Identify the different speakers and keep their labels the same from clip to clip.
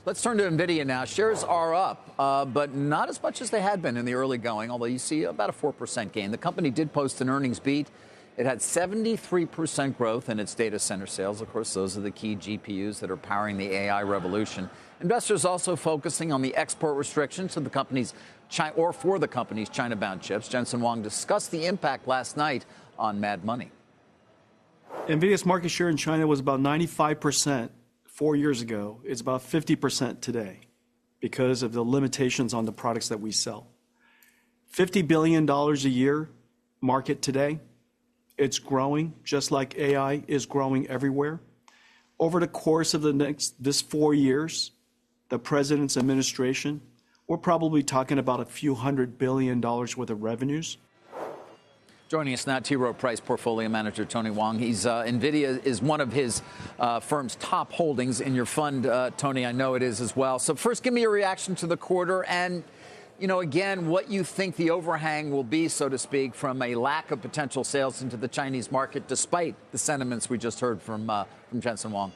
Speaker 1: Let's turn to Nvidia now. Shares are up, but not as much as they had been in the early going, although you see about a 4% gain. The company did post an earnings beat. It had 73% growth in its data center sales. Of course, those are the key GPUs that are powering the AI revolution. Investors also focusing on the export restrictions to the company's for the company's China-bound chips. Jensen Huang discussed the impact last night on Mad Money.
Speaker 2: Nvidia's market share in China was about 95% 4 years ago. It's about 50% today because of the limitations on the products that we sell. $50 billion a year market today. It's growing just like AI is growing everywhere. Over the course of this 4 years, the president's administration, we're probably talking about a few $100 billion worth of revenues.
Speaker 1: Joining us now, Rowe Price portfolio manager Tony Wang. Nvidia is one of his firm's top holdings in your fund, Tony. I know it is as well. So first, give me your reaction to the quarter and, again, what you think the overhang will be, so to speak, from a lack of potential sales into the Chinese market, despite the sentiments we just heard from Jensen Huang.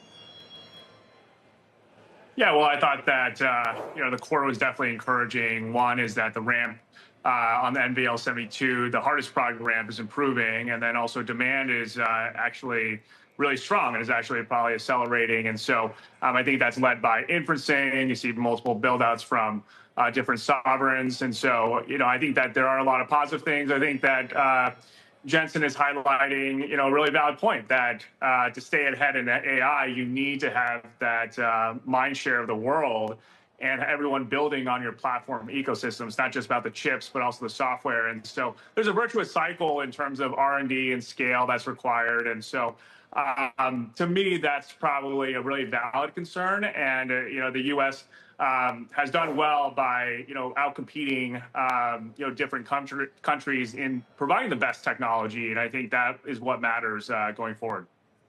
Speaker 3: Yeah, well, I thought that, the quarter was definitely encouraging. One is that the ramp on the NVL72, the hardest product ramp, is improving. And then also demand is actually really strong and is actually probably accelerating. And so I think that's led by inferencing. You see multiple buildouts from different sovereigns. And so, I think that there are a lot of positive things. I think that Jensen is highlighting, a really valid point that to stay ahead in AI, you need to have that mind share of the world and everyone building on your platform ecosystem. It's not just about the chips, but also the software. And so there's a virtuous cycle in terms of R&D and scale that's required. And so to me, that's probably a really valid concern. And, the U.S. Has done well by, outcompeting, different countries in providing the best technology. And I think that is what matters going forward.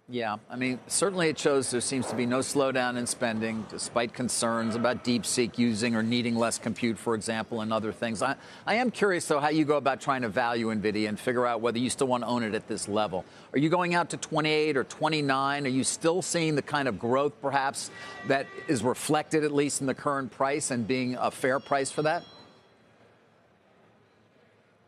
Speaker 1: Yeah, I mean, certainly it shows there seems to be no slowdown in spending, despite concerns about DeepSeek using or needing less compute, for example, and other things. I am curious, though, how you go about trying to value Nvidia and figure out whether you still want to own it at this level. Are you going out to 28 or 29? Are you still seeing the kind of growth, perhaps, that is reflected, at least in the current price, and being a fair price for that?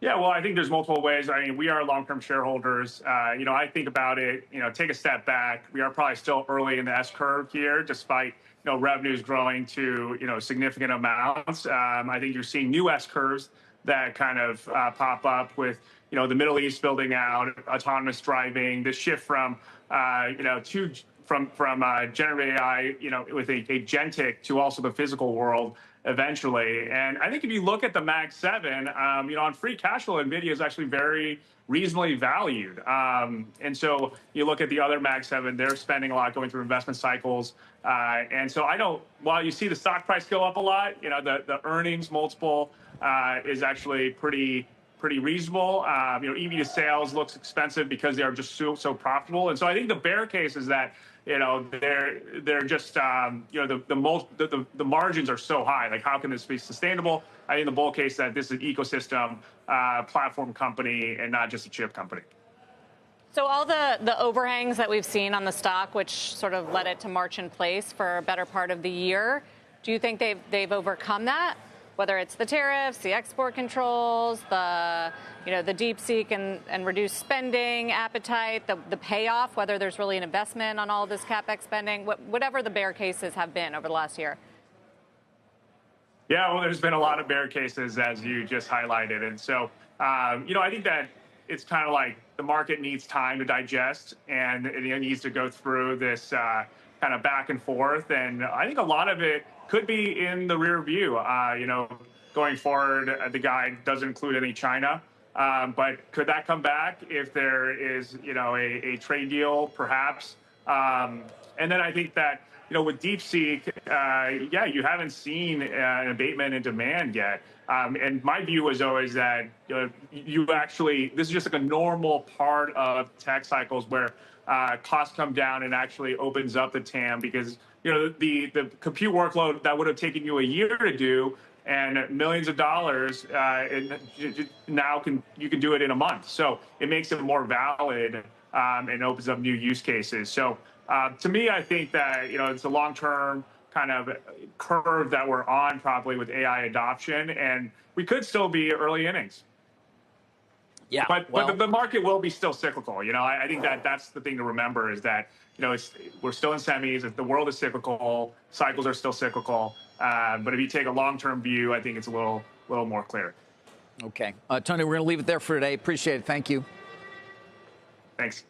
Speaker 3: Yeah, well, I think there's multiple ways. I mean, we are long-term shareholders. I think about it, take a step back. We are probably still early in the S-curve here, despite, revenues growing to, significant amounts. I think you're seeing new S-curves that kind of pop up with, the Middle East building out, autonomous driving, the shift from, generative AI, with agentic to also the physical world eventually. And I think if you look at the Mag 7, on free cash flow, Nvidia is actually very reasonably valued. And so you look at the other Mag 7, they're spending a lot going through investment cycles. And so while you see the stock price go up a lot, the earnings multiple is actually pretty reasonable. EV to sales looks expensive because they are just so profitable. And so I think the bear case is that, they're just, the margins are so high. Like, how can this be sustainable? I think the bull case that this is an ecosystem platform company and not just a chip company.
Speaker 4: So all the overhangs that we've seen on the stock, which sort of led it to march in place for a better part of the year, do you think they've overcome that? Whether it's the tariffs, the export controls, the DeepSeek and reduced spending appetite, the payoff, whether there's really an investment on all this CapEx spending, whatever the bear cases have been over the last year.
Speaker 3: Yeah, well, there's been a lot of bear cases, as you just highlighted. And so, I think that it's kind of like the market needs time to digest, and it needs to go through this kind of back and forth. And I think a lot of it could be in the rear view. Going forward, the guide doesn't include any China. But could that come back if there is, a trade deal, perhaps? And then I think that, with DeepSeek, you haven't seen an abatement in demand yet. And my view was always that this is just like a normal part of tech cycles where costs come down and actually opens up the TAM because, the compute workload that would have taken you a year to do and millions of dollars, now you can do it in a month. So it makes it more valid and opens up new use cases. So to me, I think that, it's a long-term kind of curve that we're on probably with AI adoption, and we could still be early innings.
Speaker 1: Yeah,
Speaker 3: but the market will be still cyclical. I think that's the thing to remember is that, we're still in semis. The world is cyclical. Cycles are still cyclical. But if you take a long-term view, I think it's a little more clear.
Speaker 1: Okay. Tony, we're going to leave it there for today. Appreciate it. Thank you.
Speaker 3: Thanks.